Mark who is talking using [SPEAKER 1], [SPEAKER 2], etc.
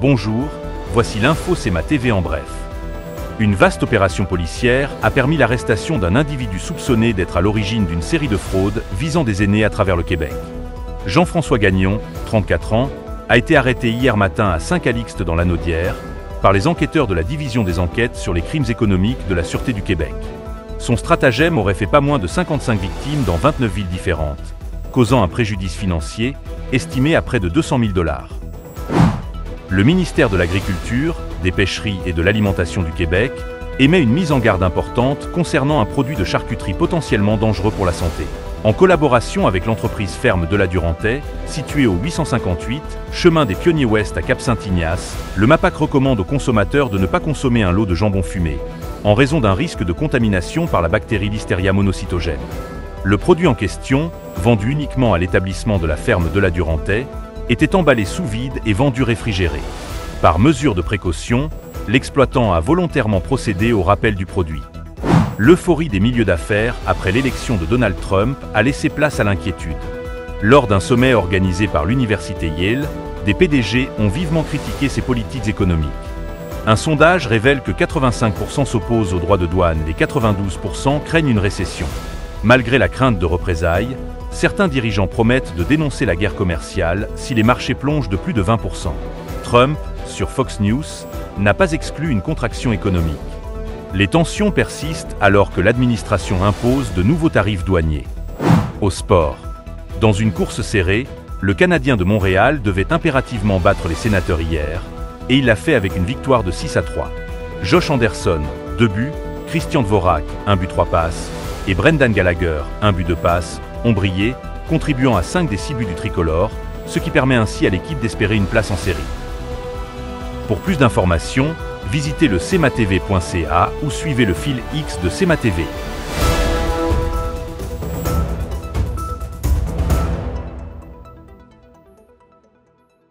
[SPEAKER 1] Bonjour, voici l'info CEMA TV en bref. Une vaste opération policière a permis l'arrestation d'un individu soupçonné d'être à l'origine d'une série de fraudes visant des aînés à travers le Québec. Jean-François Gagnon, 34 ans, a été arrêté hier matin à Saint-Calixte dans l'Anaudière par les enquêteurs de la division des enquêtes sur les crimes économiques de la Sûreté du Québec. Son stratagème aurait fait pas moins de 55 victimes dans 29 villes différentes, causant un préjudice financier estimé à près de 200 000 $. Le ministère de l'Agriculture, des Pêcheries et de l'Alimentation du Québec émet une mise en garde importante concernant un produit de charcuterie potentiellement dangereux pour la santé. En collaboration avec l'entreprise ferme de la Durantais, située au 858 chemin des Pionniers Ouest à Cap-Saint-Ignace, le MAPAC recommande aux consommateurs de ne pas consommer un lot de jambon fumé, en raison d'un risque de contamination par la bactérie Listeria monocytogène. Le produit en question, vendu uniquement à l'établissement de la ferme de la Durantais, était emballé sous vide et vendu réfrigéré. Par mesure de précaution, l'exploitant a volontairement procédé au rappel du produit. L'euphorie des milieux d'affaires après l'élection de Donald Trump a laissé place à l'inquiétude. Lors d'un sommet organisé par l'université Yale, des PDG ont vivement critiqué ses politiques économiques. Un sondage révèle que 85% s'opposent aux droits de douane et 92% craignent une récession. Malgré la crainte de représailles, certains dirigeants promettent de dénoncer la guerre commerciale si les marchés plongent de plus de 20%. Trump, sur Fox News, n'a pas exclu une contraction économique. Les tensions persistent alors que l'administration impose de nouveaux tarifs douaniers. Au sport. Dans une course serrée, le Canadien de Montréal devait impérativement battre les Sénateurs hier, et il l'a fait avec une victoire de 6-3. Josh Anderson, 2 buts, Christian Dvorak, 1 but 3 passes, et Brendan Gallagher, 1 but 2 passes, ont brillé, contribuant à 5 des 6 buts du tricolore, ce qui permet ainsi à l'équipe d'espérer une place en série. Pour plus d'informations, visitez le cematv.ca ou suivez le fil X de CEMA TV.